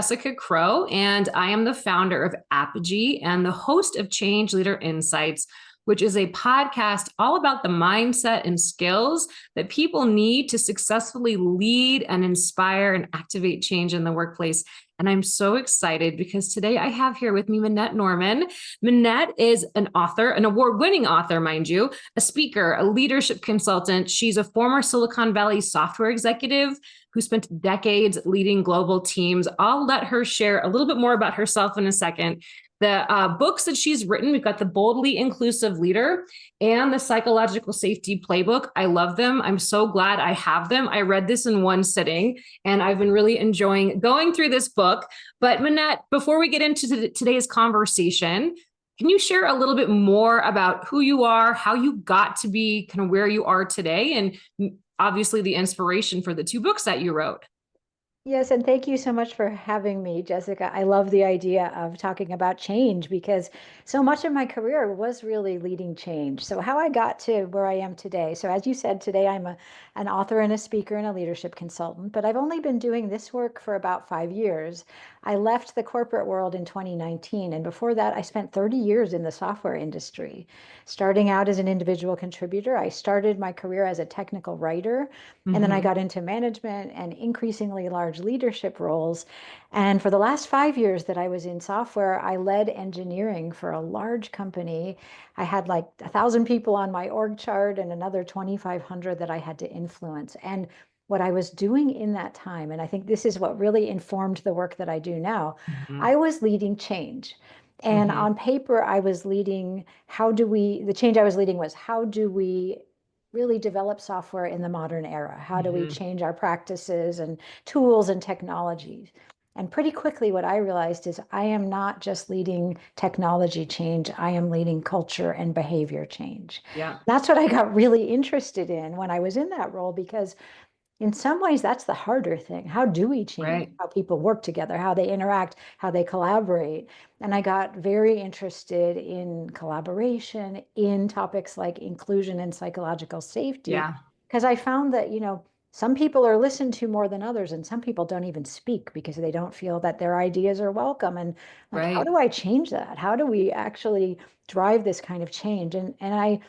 Jessica Crow, and I am the founder of Apogee and the host of Change Leader Insights, which is a podcast all about the mindset and skills that people need to successfully lead and inspire and activate change in the workplace. And I'm so excited because today I have here with me Minette Norman. Minette is an author, an award-winning author, mind you, a speaker, a leadership consultant. She's a former Silicon Valley software executive who spent decades leading global teams. I'll let her share a little bit more about herself in a second. The books that she's written, we've got The Boldly Inclusive Leader and the Psychological Safety Playbook. I love them. I'm so glad I have them. I read this in one sitting, and I've been really enjoying going through this book. But Minette, before we get into today's conversation, can you share a little bit more about who you are, how you got to be kind of where you are today, and obviously the inspiration for the two books that you wrote? Yes, and thank you so much for having me, Jessica. I love the idea of talking about change because so much of my career was really leading change. So how I got to where I am today. So as you said, today I'm an author and a speaker and a leadership consultant, but I've only been doing this work for about 5 years. I left the corporate world in 2019, and before that, I spent 30 years in the software industry. Starting out as an individual contributor, I started my career as a technical writer, and then I got into management and increasingly large leadership roles. And for the last 5 years that I was in software, I led engineering for a large company. I had like 1,000 people on my org chart and another 2,500 that I had to influence. And what I was doing in that time, and I think this is what really informed the work that I do now, I was leading change. And on paper, I was leading, the change I was leading was how do we really develop software in the modern era? How do we change our practices and tools and technologies? And pretty quickly, what I realized is I am not just leading technology change, I am leading culture and behavior change. Yeah. That's what I got really interested in when I was in that role, because in some ways, that's the harder thing. How do we change Right. how people work together, how they interact, how they collaborate? And I got very interested in collaboration, in topics like inclusion and psychological safety, Yeah. because I found that, some people are listened to more than others, and some people don't even speak because they don't feel that their ideas are welcome. And like, how Right. do I change that? How do we actually drive this kind of change? And I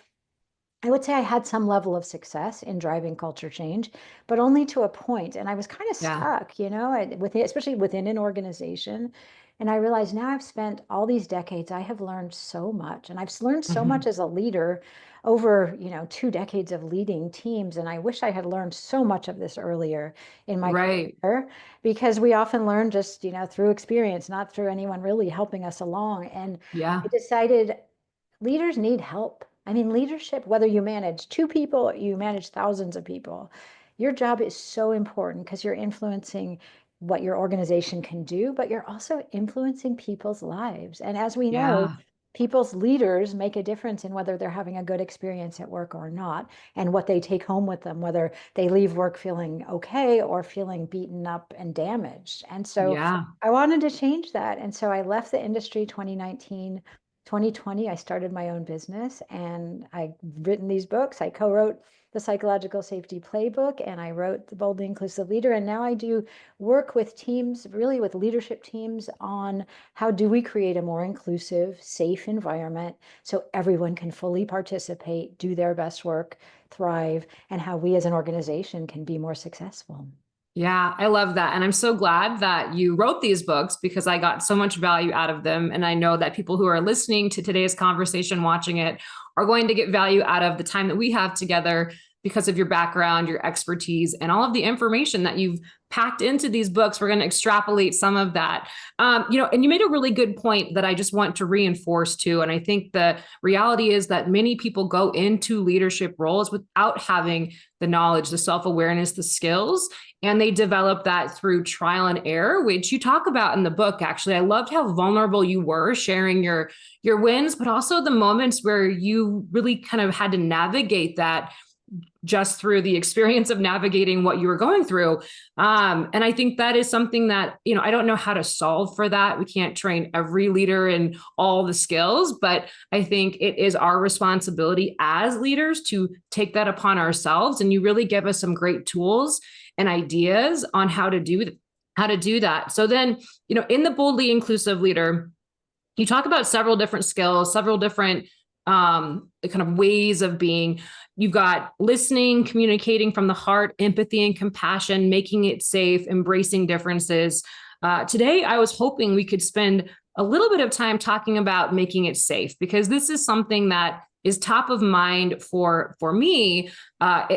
would say I had some level of success in driving culture change, but only to a point. And I was kind of Yeah. stuck, especially within an organization. And I realized now I've spent all these decades, I have learned so much. And I've learned so much as a leader over, 2 decades of leading teams. And I wish I had learned so much of this earlier in my Right. career, because we often learn just, through experience, not through anyone really helping us along. And Yeah. I decided leaders need help. I mean, leadership, whether you manage 2 people or you manage thousands of people, your job is so important because you're influencing what your organization can do, but you're also influencing people's lives. And as we know, Yeah. people's leaders make a difference in whether they're having a good experience at work or not, and what they take home with them, whether they leave work feeling okay or feeling beaten up and damaged. And so Yeah. I wanted to change that. And so I left the industry 2019. 2020, I started my own business and I've written these books. I co-wrote the Psychological Safety Playbook and I wrote The Boldly Inclusive Leader. And now I do work with teams, really with leadership teams, on how do we create a more inclusive, safe environment so everyone can fully participate, do their best work, thrive, and how we as an organization can be more successful. Yeah, I love that. And I'm so glad that you wrote these books because I got so much value out of them. And I know that people who are listening to today's conversation, watching it, are going to get value out of the time that we have together because of your background, your expertise, and all of the information that you've packed into these books. We're going to extrapolate some of that. And you made a really good point that I just want to reinforce too. And I think the reality is that many people go into leadership roles without having the knowledge, the self-awareness, the skills, and they develop that through trial and error, which you talk about in the book. Actually, I loved how vulnerable you were sharing your wins, but also the moments where you really kind of had to navigate that just through the experience of navigating what you were going through. And I think that is something that, I don't know how to solve for that. We can't train every leader in all the skills, but I think it is our responsibility as leaders to take that upon ourselves. And you really give us some great tools and ideas on how to do how to do that. So then, in the Boldly Inclusive Leader, you talk about several different skills, several different kind of ways of being. You've got listening, communicating from the heart, empathy and compassion, making it safe, embracing differences. Today, I was hoping we could spend a little bit of time talking about making it safe, because this is something that is top of mind for me,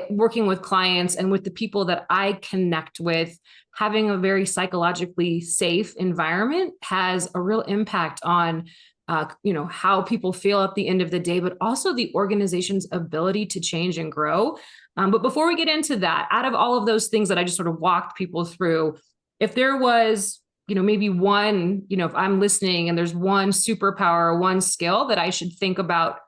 working with clients and with the people that I connect with. Having a very psychologically safe environment has a real impact on how people feel at the end of the day, but also the organization's ability to change and grow. But before we get into that, out of all of those things that I just sort of walked people through, if there was, maybe one, if I'm listening and there's one superpower, one skill that I should think about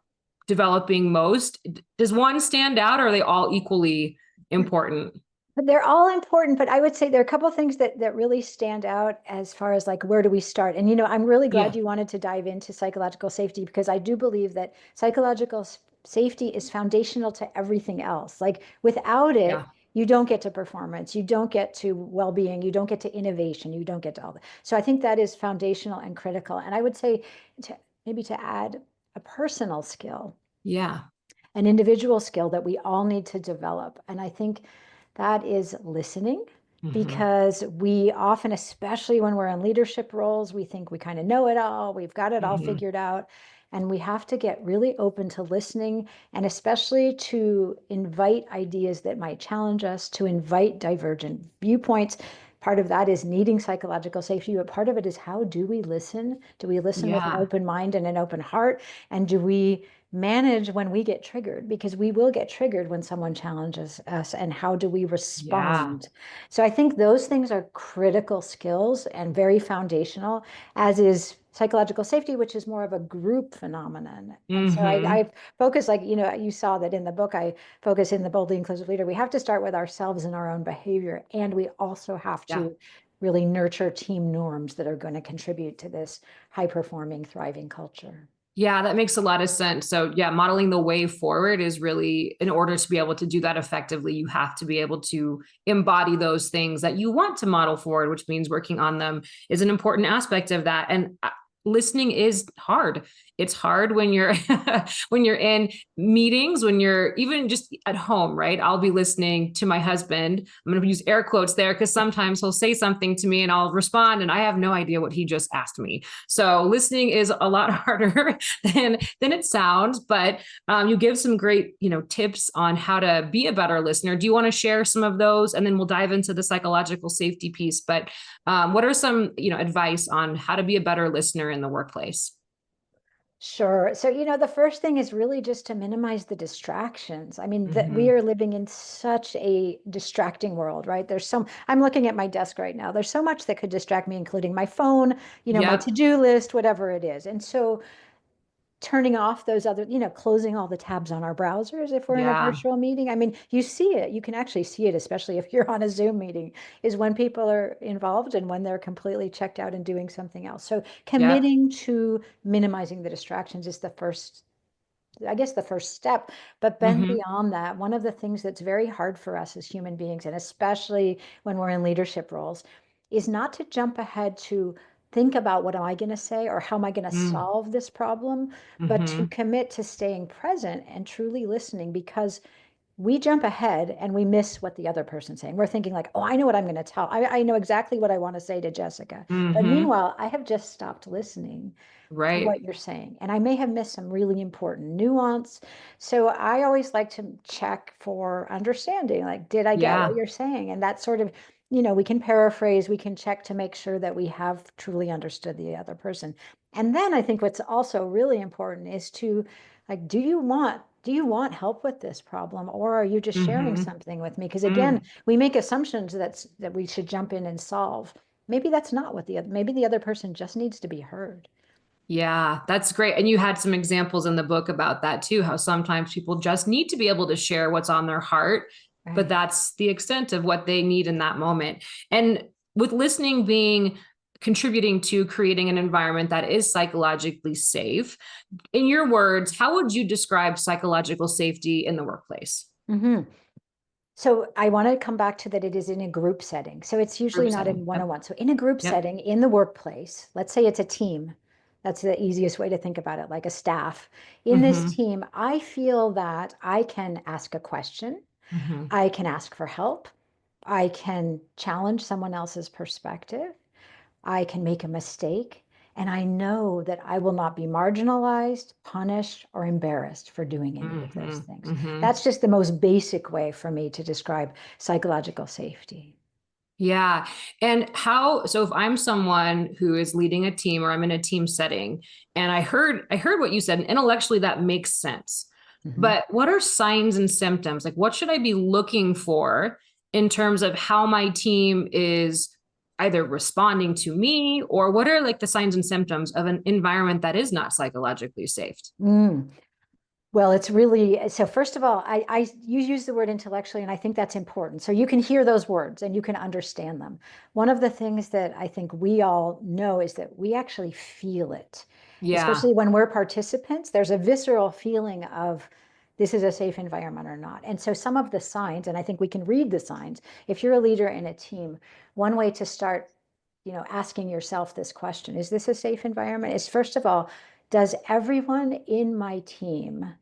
developing most, does one stand out, or are they all equally important? But they're all important, but I would say there are a couple of things that really stand out as far as like, where do we start? And, I'm really glad Yeah. you wanted to dive into psychological safety, because I do believe that psychological safety is foundational to everything else. Like without it, Yeah. you don't get to performance, you don't get to well-being, you don't get to innovation, you don't get to all that. So I think that is foundational and critical. And I would say maybe to add a personal skill, Yeah. an individual skill that we all need to develop. And I think that is listening, Mm-hmm. because we often, especially when we're in leadership roles, we think we kind of know it all, we've got it all Mm-hmm. figured out. And we have to get really open to listening, and especially to invite ideas that might challenge us, to invite divergent viewpoints. Part of that is needing psychological safety, but part of it is, how do we listen? Do we listen with an Yeah. open mind and an open heart? And do we manage when we get triggered? Because we will get triggered when someone challenges us. And how do we Yeah. respond? So I think those things are critical skills and very foundational, as is psychological safety, which is more of a group phenomenon. And so Mm-hmm. I focus, like, you saw that in the book, I focus in the Boldly Inclusive Leader. We have to start with ourselves and our own behavior. And we also have Yeah. to really nurture team norms that are going to contribute to this high performing, thriving culture. Yeah, that makes a lot of sense. So, yeah, modeling the way forward is really, in order to be able to do that effectively, you have to be able to embody those things that you want to model forward, which means working on them is an important aspect of that. And listening is hard. It's hard when you're when you're in meetings, when you're even just at home, right? I'll be listening to my husband. I'm going to use air quotes there, because sometimes he'll say something to me and I'll respond and I have no idea what he just asked me. So listening is a lot harder than it sounds, but you give some great, tips on how to be a better listener. Do you want to share some of those, and then we'll dive into the psychological safety piece? But what are some, advice on how to be a better listener in the workplace? Sure. So, the first thing is really just to minimize the distractions. I mean, that we Mm-hmm. are living in such a distracting world, right? I'm looking at my desk right now. There's so much that could distract me, including my phone, my Yep. to-do list, whatever it is. And so turning off those other, closing all the tabs on our browsers if we're in a Yeah. virtual meeting. I mean, you see it, you can actually see it, especially if you're on a Zoom meeting, is when people are involved and when they're completely checked out and doing something else. So Yep. committing to minimizing the distractions is the first step. But then Mm-hmm. beyond that, one of the things that's very hard for us as human beings, and especially when we're in leadership roles, is not to jump ahead to think about, what am I going to say, or how am I going to solve this problem, but to Mm-hmm. commit to staying present and truly listening. Because we jump ahead and we miss what the other person's saying. We're thinking like, oh, I know what I'm going to tell. I know exactly what I want to say to Jessica. But Mm-hmm. meanwhile, I have just stopped listening to Right. what you're saying. And I may have missed some really important nuance. So I always like to check for understanding. Like, did I get what Yeah. you're saying? And that sort of, we can paraphrase, we can check to make sure that we have truly understood the other person. And then I think what's also really important is to, like, do you want help with this problem, or are you just sharing Mm-hmm. something with me? Because again, Mm. we make assumptions that we should jump in and solve. Maybe that's not what maybe the other person just needs to be heard. Yeah, that's great. And you had some examples in the book about that too, how sometimes people just need to be able to share what's on their heart, but Right. that's the extent of what they need in that moment. And with listening being contributing to creating an environment that is psychologically safe, in your words, how would you describe psychological safety in the workplace? Hmm. So I want to come back to that it is in a group setting. So it's usually Group not setting. in Yep. one-on-one. So in a group Yep. setting, in the workplace, let's say it's a team. That's the easiest way to think about it, like a staff. In this Mm-hmm. team, I feel that I can ask a question. Mm-hmm. I can ask for help. I can challenge someone else's perspective. I can make a mistake. And I know that I will not be marginalized, punished, or embarrassed for doing any of those Mm-hmm. things. Mm-hmm. That's just the most basic way for me to describe psychological safety. Yeah. And so if I'm someone who is leading a team or I'm in a team setting and I heard what you said, and intellectually that makes sense. Mhm. But what are signs and symptoms? Like what should I be looking for in terms of how my team is either responding to me, or what are like the signs and symptoms of an environment that is not psychologically safe? Mm. Well, it's really so. First of all, you use the word intellectually, and I think that's important. So you can hear those words and you can understand them. One of the things that I think we all know is that we actually feel it, Yeah. especially when we're participants. There's a visceral feeling of this is a safe environment or not. And so some of the signs, and I think we can read the signs. If you're a leader in a team, one way to start, asking yourself this question, is this a safe environment? Is first of all, does everyone in my team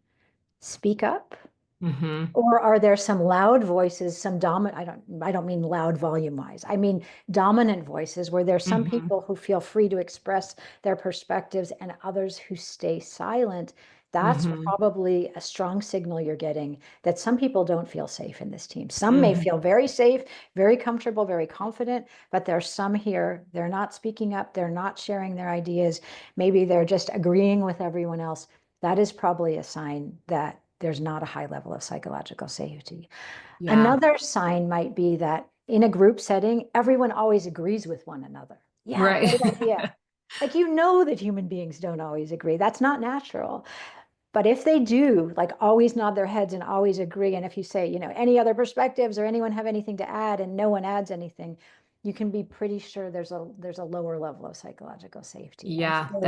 speak up? Mm-hmm. Or are there some loud voices, some dominant, I don't mean loud volume wise. I mean dominant voices where there's some Mm-hmm. people who feel free to express their perspectives and others who stay silent. That's Mm-hmm. probably a strong signal you're getting that some people don't feel safe in this team. Some may Mm-hmm. feel very safe, very comfortable, very confident, but there's some here, they're not speaking up, they're not sharing their ideas. Maybe they're just agreeing with everyone else. That is probably a sign that there's not a high level of psychological safety. Yeah. Another sign might be that in a group setting, everyone always agrees with one another. Yeah, Right. great idea. Like, that human beings don't always agree. That's not natural. But if they do, like, always nod their heads and always agree, and if you say, any other perspectives or anyone have anything to add, and no one adds anything, you can be pretty sure there's a lower level of psychological safety. And Yeah. so,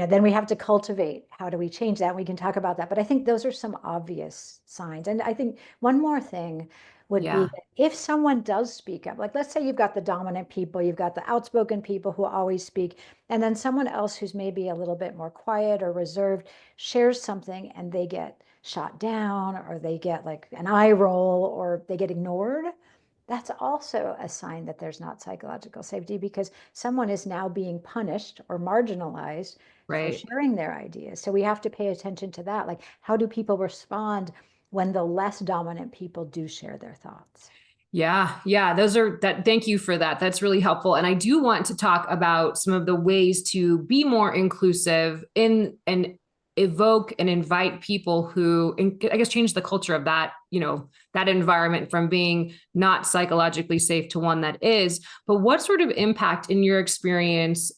then we have to cultivate. How do we change that? We can talk about that. But I think those are some obvious signs. And I think one more thing would be Yeah. that if someone does speak up, like let's say you've got the dominant people, you've got the outspoken people who always speak, and then someone else who's maybe a little bit more quiet or reserved shares something and they get shot down or they get like an eye roll or they get ignored, that's also a sign that there's not psychological safety because someone is now being punished or marginalized for Right. sharing their ideas. So we have to pay attention to that. Like, how do people respond when the less dominant people do share their thoughts? Yeah, yeah, those are that. Thank you for that. That's really helpful. And I do want to talk about some of the ways to be more inclusive in and evoke and invite people who, I guess, change the culture of that, that environment from being not psychologically safe to one that is. But what sort of impact in your experience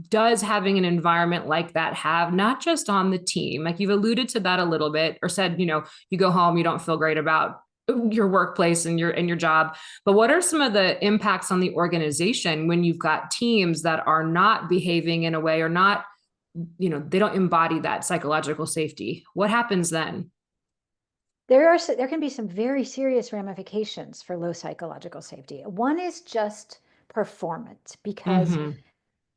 does having an environment like that have, not just on the team? Like you've alluded to that a little bit, or said, you go home, you don't feel great about your workplace and your job, but what are some of the impacts on the organization when you've got teams that are not behaving in a way, or not, they don't embody that psychological safety? What happens then? There can be some very serious ramifications for low psychological safety. One is just performance, because Mm-hmm.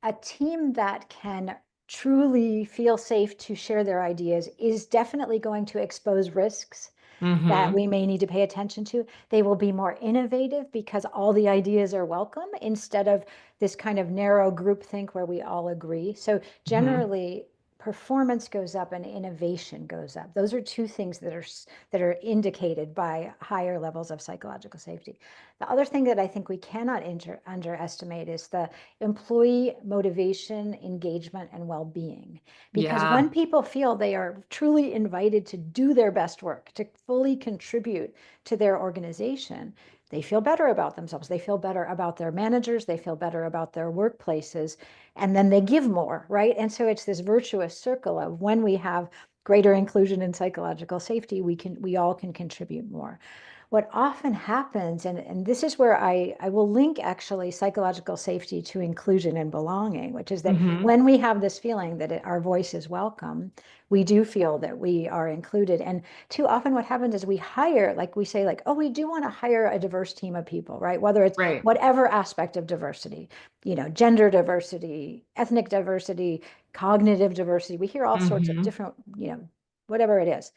a team that can truly feel safe to share their ideas is definitely going to expose risks that Mm-hmm. we may need to pay attention to. They will be more innovative because all the ideas are welcome instead of this kind of narrow group think where we all agree. So Mm-hmm. generally, performance goes up and innovation goes up. Those are two things that are indicated by higher levels of psychological safety. The other thing that I think we cannot underestimate is the employee motivation, engagement, and well-being. Because Yeah. when people feel they are truly invited to do their best work, to fully contribute to their organization, they feel better about themselves. They feel better about their managers. They feel better about their workplaces. And then they give more, right? And so it's this virtuous circle of when we have greater inclusion in psychological safety, we all can contribute more. what often happens, and this is where I will link actually psychological safety to inclusion and belonging, which is that Hmm. when we have this feeling that our voice is welcome, we do feel that we are included. And too often what happens is we hire, like we say, like, oh, we do want to hire a diverse team of people, right? Whether it's Right. whatever aspect of diversity, gender diversity, ethnic diversity, cognitive diversity. We hear all sorts of Hmm. different, whatever it is.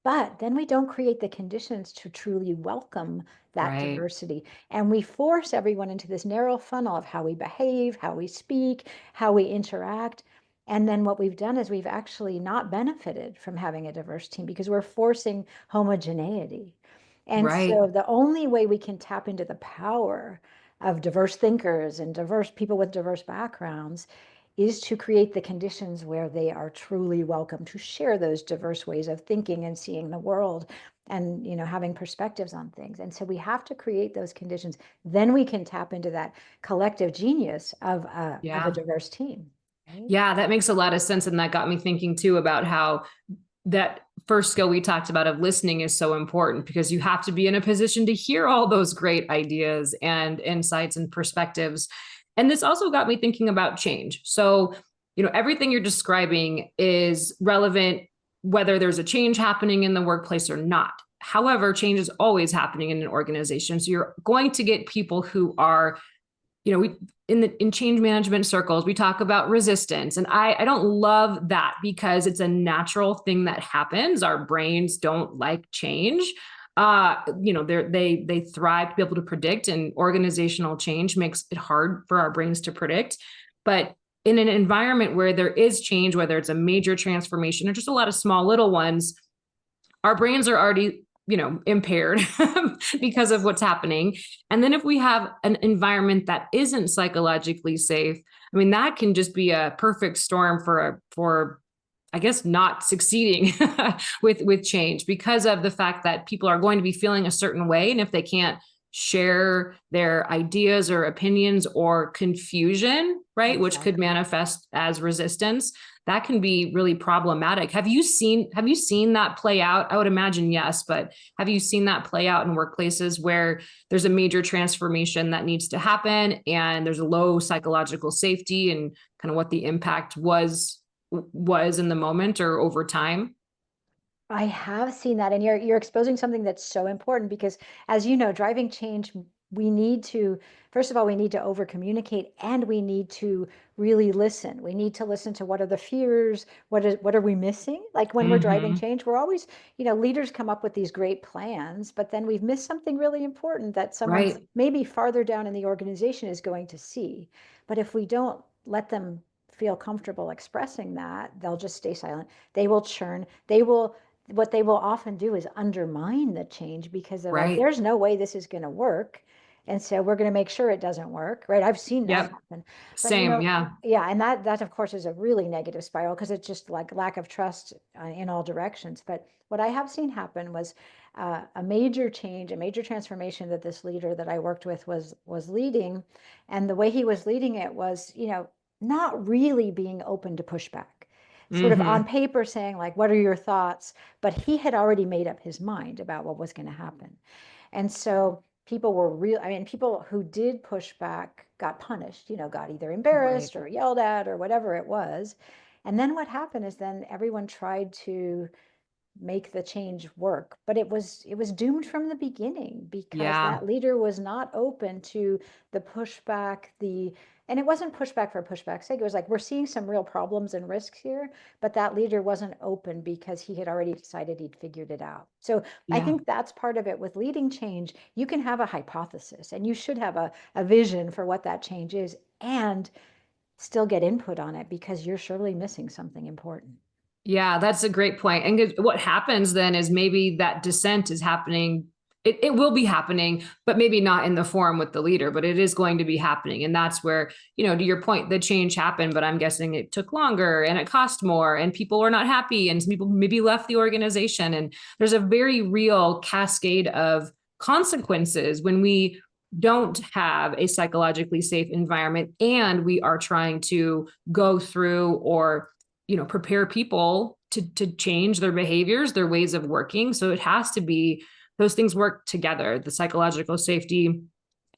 But then we don't create the conditions to truly welcome that Right. diversity. And we force everyone into this narrow funnel of how we behave, how we speak, how we interact. And then what we've done is we've actually not benefited from having a diverse team because we're forcing homogeneity. And Right. so the only way we can tap into the power of diverse thinkers and diverse people with diverse backgrounds is to create the conditions where they are truly welcome to share those diverse ways of thinking and seeing the world and having perspectives on things. And so we have to create those conditions. Then we can tap into that collective genius of a Yeah. diverse team, right? Yeah, that makes a lot of sense. And that got me thinking too about how that first skill we talked about of listening is so important, because you have to be in a position to hear all those great ideas and insights and perspectives. And this also got me thinking about change. So, everything you're describing is relevant whether there's a change happening in the workplace or not. However, change is always happening in an organization. So you're going to get people who are, we in change management circles, we talk about resistance. And I don't love that, because it's a natural thing that happens. Our brains don't like change. They thrive to be able to predict, and organizational change makes it hard for our brains to predict. But in an environment where there is change, whether it's a major transformation or just a lot of small little ones, our brains are already, impaired because of what's happening. And then if we have an environment that isn't psychologically safe, I mean, that can just be a perfect storm for I guess not succeeding with change, because of the fact that people are going to be feeling a certain way. And if they can't share their ideas or opinions, or confusion, right, which could Exactly. manifest as resistance, that can be really problematic. Have you seen that play out? I would imagine yes, but have you seen that play out in workplaces where there's a major transformation that needs to happen and there's a low psychological safety, and kind of what the impact was in the moment or over time? I have seen that, and you're exposing something that's so important because, as you know, driving change, we need to, first of all, we need to over communicate, and we need to really listen. We need to listen to what are the fears, what are we missing? Like when we're driving Mm-hmm. change, we're always, leaders come up with these great plans, but then we've missed something really important that someone's Right. maybe farther down in the organization is going to see. But if we don't let them feel comfortable expressing that, they'll just stay silent. They will churn. What they will often do is undermine the change because they're like, Right. there's no way this is going to work. And so we're going to make sure it doesn't work, right? I've seen that Yep. happen. But Same. Yeah. yeah, and that of course is a really negative spiral because it's just like lack of trust in all directions. But what I have seen happen was a major change, a major transformation that this leader that I worked with was leading, and the way he was leading it was, not really being open to pushback, sort of on Mm-hmm. paper saying like, what are your thoughts? But he had already made up his mind about what was going to happen. And so people were real, I mean, people who did push back got punished, got either Right. embarrassed or yelled at or whatever it was. And then what happened is then everyone tried to make the change work, but it was doomed from the beginning because Yeah. that leader was not open to the pushback, and it wasn't pushback for pushback's sake. It was like, we're seeing some real problems and risks here, but that leader wasn't open because he had already decided he'd figured it out. So I Yeah. think that's part of it with leading change. You can have a hypothesis and you should have a vision for what that change is, and still get input on it because you're surely missing something important. Yeah, that's a great point. And what happens then is maybe that dissent is happening. It will be happening, but maybe not in the forum with the leader, but it is going to be happening. And that's where, to your point, the change happened, but I'm guessing it took longer and it cost more and people were not happy and some people maybe left the organization. And there's a very real cascade of consequences when we don't have a psychologically safe environment and we are trying to go through or prepare people to change their behaviors, their ways of working. So it has to be those things work together, the psychological safety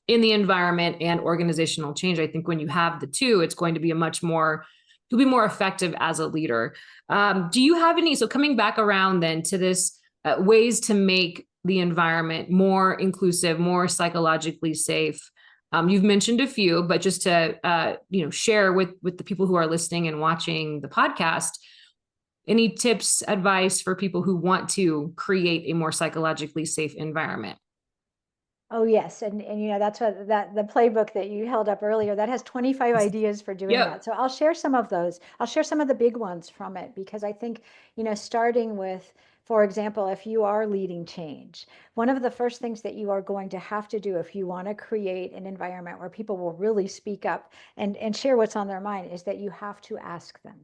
in the environment and organizational change. I think when you have the two, it's going to be you'll be more effective as a leader. Do you have any, so coming back around then to this, ways to make the environment more inclusive, more psychologically safe? You've mentioned a few, but just to, share with the people who are listening and watching the podcast, any tips, advice for people who want to create a more psychologically safe environment? Oh, yes. And that's what the playbook that you held up earlier, that has 25 ideas for doing that. Yep. So I'll share some of those. I'll share some of the big ones from it because I think, starting with, for example, if you are leading change, one of the first things that you are going to have to do if you want to create an environment where people will really speak up and share what's on their mind is that you have to ask them.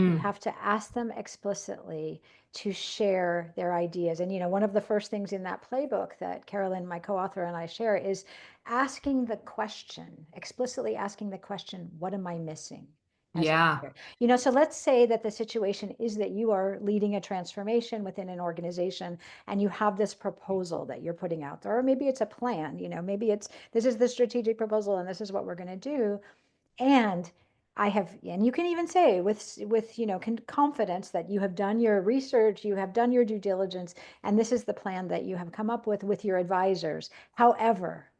You Mm, have to ask them explicitly to share their ideas. And, one of the first things in that playbook that Carolyn, my co-author, and I share is asking the question, explicitly asking the question, what am I missing as a yeah. leader? So let's say that the situation is that you are leading a transformation within an organization and you have this proposal that you're putting out there, or maybe it's a plan, maybe this is the strategic proposal and this is what we're going to do. And and you can even say with confidence that you have done your research, you have done your due diligence, and this is the plan that you have come up with your advisors. However,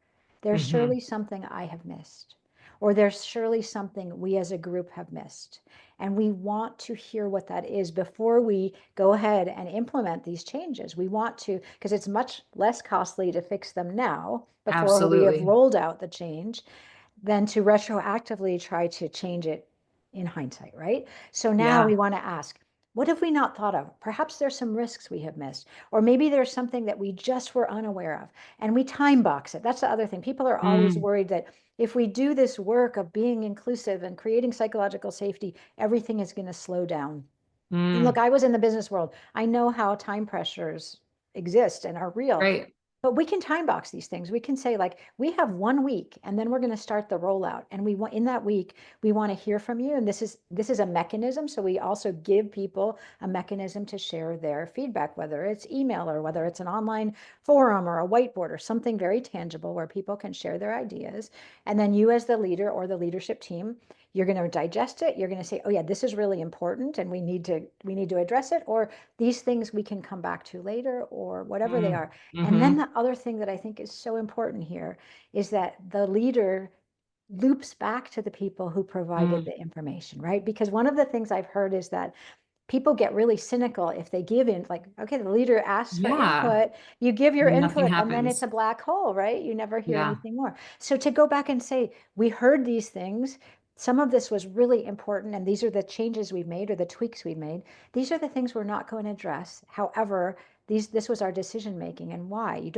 there's Hmm. surely something I have missed, or there's surely something we as a group have missed. And we want to hear what that is before we go ahead and implement these changes. We want to, because it's much less costly to fix them now before we have Absolutely. rolled out the change than to retroactively try to change it in hindsight, right? So now we Yeah. want to ask, what have we not thought of? Perhaps there's some risks we have missed, or maybe there's something that we just were unaware of, and we time box it. That's the other thing. People are always Mm, worried that if we do this work of being inclusive and creating psychological safety, everything is going to slow down. And look, mm, I was in the business world. I know how time pressures exist and are real. right. But we can time box these things. We can say, like, we have 1 week and then we're going to start the rollout. And we want in that week, we want to hear from you. And this is a mechanism. So we also give people a mechanism to share their feedback, whether it's email or whether it's an online forum or a whiteboard or something very tangible where people can share their ideas. And then you as the leader or the leadership team, you're going to digest it. You're going to say, oh yeah, this is really important and we need to address it, or these things we can come back to later, or whatever they Mm, are. And then hmm. the other thing that I think is so important here is that the leader loops back to the people who provided Mm, the information, right? Because one of the things I've heard is that people get really cynical if they give in, like, okay, the leader asks for yeah. input, you give your Nothing input, and then it's happens. a black hole, right? You never hear Yeah. anything more. So to go back and say, we heard these things, some of this was really important, and these are the changes we've made or the tweaks we've made. These are the things we're not going to address. However, this was our decision making and why. You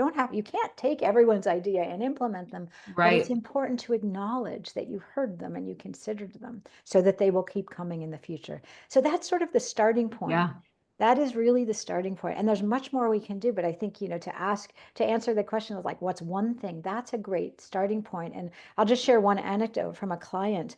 can't take everyone's idea and implement them, but it's Right. important to acknowledge that you heard them and you considered them so that they will keep coming in the future. So that's sort of the starting point. Yeah. That is really the starting point. And there's much more we can do, but I think, to answer the question of, like, what's one thing, that's a great starting point. And I'll just share one anecdote from a client.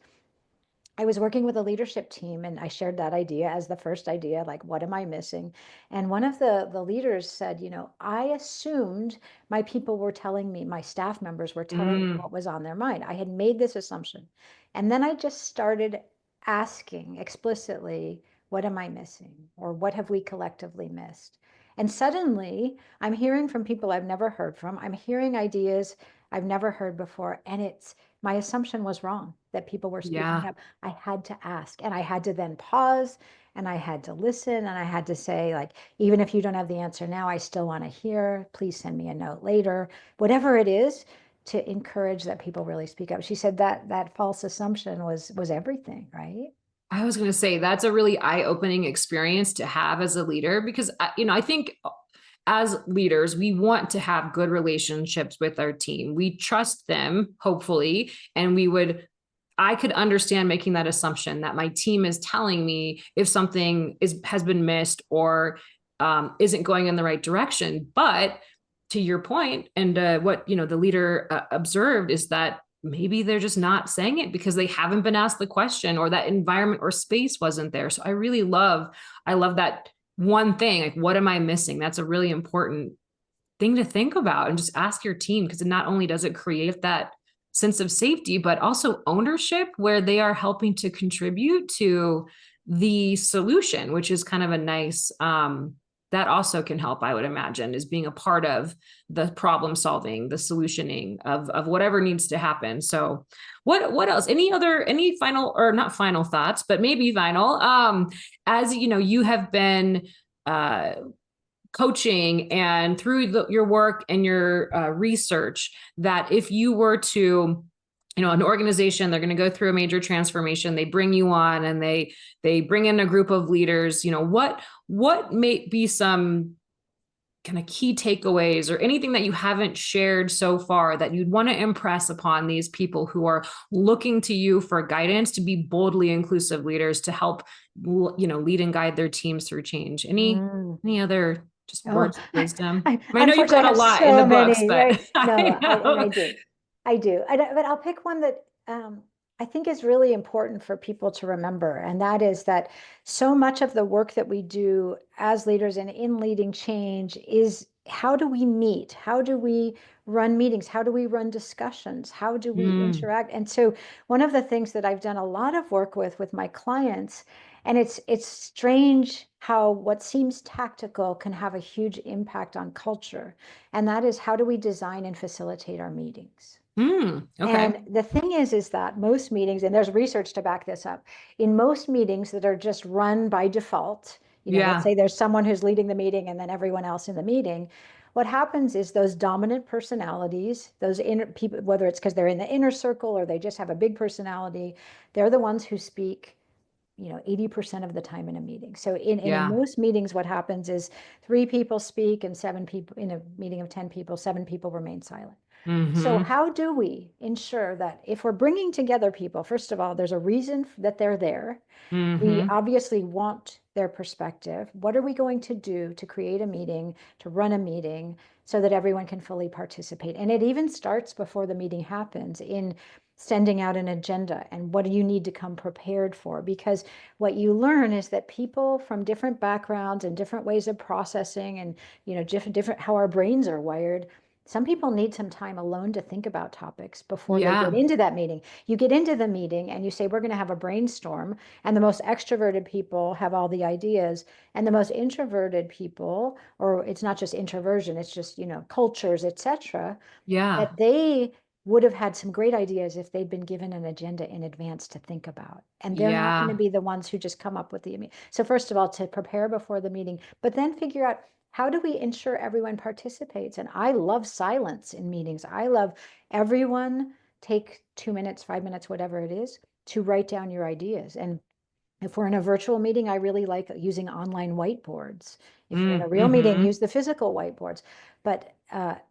I was working with a leadership team and I shared that idea as the first idea, like, what am I missing? And one of the leaders said, I assumed my people were telling me, my staff members were telling me Mm, what was on their mind. I had made this assumption. And then I just started asking explicitly, what am I missing? Or what have we collectively missed? And suddenly I'm hearing from people I've never heard from. I'm hearing ideas I've never heard before. And my assumption was wrong that people were speaking yeah. up. I had to ask, and I had to then pause, and I had to listen, and I had to say, like, even if you don't have the answer now, I still want to hear. Please send me a note later. Whatever it is, to encourage that people really speak up. She said that false assumption was everything, right? I was going to say that's a really eye-opening experience to have as a leader because I think as leaders, we want to have good relationships with our team. We trust them, hopefully, and I could understand making that assumption that my team is telling me if something has been missed or isn't going in the right direction. But to your point, and what the leader observed is that maybe they're just not saying it because they haven't been asked the question or that environment or space wasn't there. So I love that one thing, like, what am I missing? That's a really important thing to think about, and just ask your team, because not only does it create that sense of safety, but also ownership where they are helping to contribute to the solution, which is kind of a nice, that also can help, I would imagine, is being a part of the problem solving, the solutioning of whatever needs to happen. So what else? Any final, or not final thoughts, but maybe final, as you know, you have been coaching and through your work and your research, that if you were to, an organization, they're going to go through a major transformation, they bring you on and they bring in a group of leaders, what may be some kind of key takeaways or anything that you haven't shared so far that you'd want to impress upon these people who are looking to you for guidance to be boldly inclusive leaders to help, lead and guide their teams through change? Any other just Oh, words of wisdom? I know you've unfortunately, got I a have lot in the so books, many, but right? No, I and I know. do. But I'll pick one that I think is really important for people to remember. And that is that so much of the work that we do as leaders and in leading change is, how do we meet? How do we run meetings? How do we run discussions? How do we interact? And so one of the things that I've done a lot of work with my clients, and it's strange how what seems tactical can have a huge impact on culture. And that is, how do we design and facilitate our meetings? Okay. And the thing is that most meetings, and there's research to back this up, in most meetings that are just run by default, let's Yeah. say there's someone who's leading the meeting and then everyone else in the meeting, what happens is those dominant personalities, those inner people, whether it's because they're in the inner circle or they just have a big personality, they're the ones who speak 80% of the time in a meeting. So in Yeah. most meetings, what happens is 3 people speak and 7 people, in a meeting of 10 people, 7 people remain silent. So Mm-hmm. how do we ensure that if we're bringing together people, first of all, there's a reason that they're there. We Mm-hmm. obviously want their perspective. What are we going to do to create a meeting, to run a meeting so that everyone can fully participate? And it even starts before the meeting happens in sending out an agenda and what do you need to come prepared for? Because what you learn is that people from different backgrounds and different ways of processing and different how our brains are wired, some people need some time alone to think about topics before they get Yeah. into that meeting. You get into the meeting and you say, we're going to have a brainstorm, and the most extroverted people have all the ideas, and the most introverted people, or it's not just introversion, it's just, cultures, etc., Yeah. that they would have had some great ideas if they'd been given an agenda in advance to think about. And they're not going to Yeah. be the ones who just come up with the. So first of all, to prepare before the meeting, but then figure out, how do we ensure everyone participates? And I love silence in meetings. I love everyone take 2 minutes, 5 minutes, whatever it is, to write down your ideas. And if we're in a virtual meeting, I really like using online whiteboards. If you're in a real meeting, Mm-hmm. use the physical whiteboards. But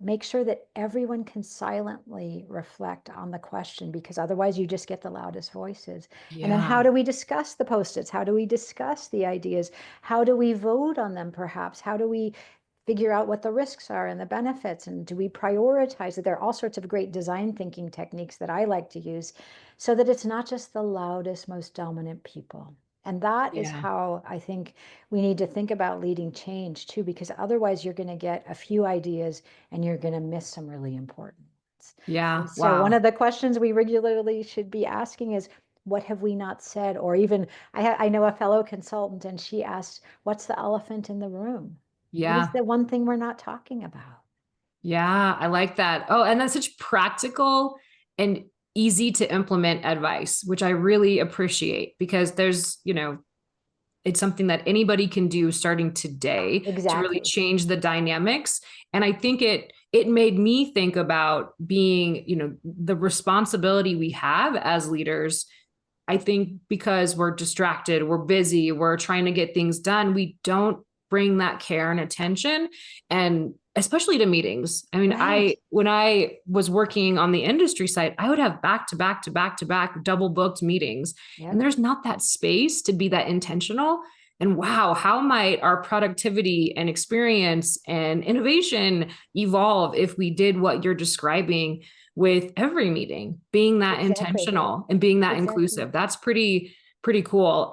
make sure that everyone can silently reflect on the question, because otherwise you just get the loudest voices. And then how Yeah. do we discuss the post-its? How do we discuss the ideas? How do we vote on them, perhaps? How do we figure out what the risks are and the benefits? And do we prioritize it? There are all sorts of great design thinking techniques that I like to use so that it's not just the loudest, most dominant people. And that is Yeah. how I think we need to think about leading change too, because otherwise you're going to get a few ideas and you're going to miss some really important ones. Yeah. And so one Wow. of the questions we regularly should be asking is, what have we not said? Or even, I know a fellow consultant, and she asked, what's the elephant in the room? What is Yeah. the one thing we're not talking about? Yeah. I like that. Oh, and that's such practical and easy to implement advice, which I really appreciate, because there's, it's something that anybody can do starting today to really Exactly. change the dynamics. And I think it made me think about being, the responsibility we have as leaders. I think because we're distracted, we're busy, we're trying to get things done, we don't bring that care and attention, and especially to meetings. I mean, Right. when I was working on the industry side, I would have back to back to back to back double booked meetings, and Yep. there's not that space to be that intentional. And wow, how might our productivity and experience and innovation evolve if we did what you're describing, with every meeting being that Exactly. intentional and being that Exactly. inclusive? That's pretty cool.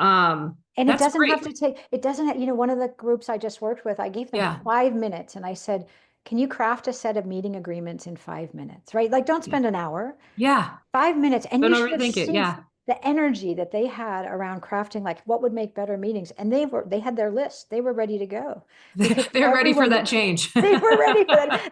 And it That's doesn't great. have to take, it doesn't, one of the groups I just worked with, I gave them Yeah. 5 minutes and I said, can you craft a set of meeting agreements in 5 minutes, right? Like, don't spend an hour. Yeah. 5 minutes. And Don't you should have overthink it. seen Yeah. the energy that they had around crafting, like what would make better meetings. And they had their list. They were ready to go because They're ready for everyone that change. they were ready for that.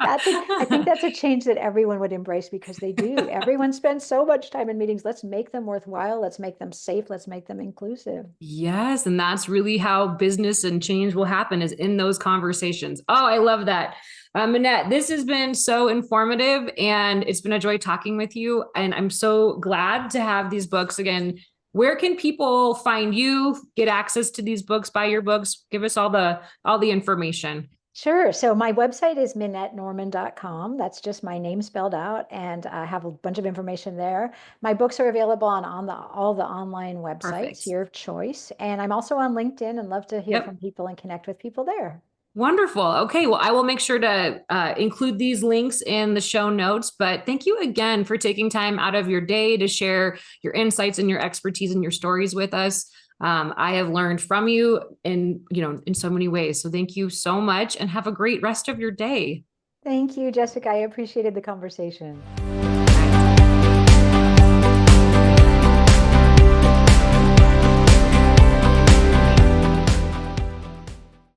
I think that's a change that everyone would embrace because they do. Everyone spends so much time in meetings. Let's make them worthwhile. Let's make them safe. Let's make them inclusive. Yes. And that's really how business and change will happen, is in those conversations. Oh, I love that. Minette, this has been so informative, and it's been a joy talking with you. And I'm so glad to have these books again. Where can people find you, get access to these books, buy your books? Give us all the information. Sure. So my website is minettenorman.com. That's just my name spelled out, and I have a bunch of information there. My books are available on all the online websites, Perfect. your choice. And I'm also on LinkedIn and love to hear Yep. from people and connect with people there. Wonderful. Okay. Well, I will make sure to include these links in the show notes. But thank you again for taking time out of your day to share your insights and your expertise and your stories with us. I have learned from you in so many ways. So thank you so much, and have a great rest of your day. Thank you, Jessica. I appreciated the conversation.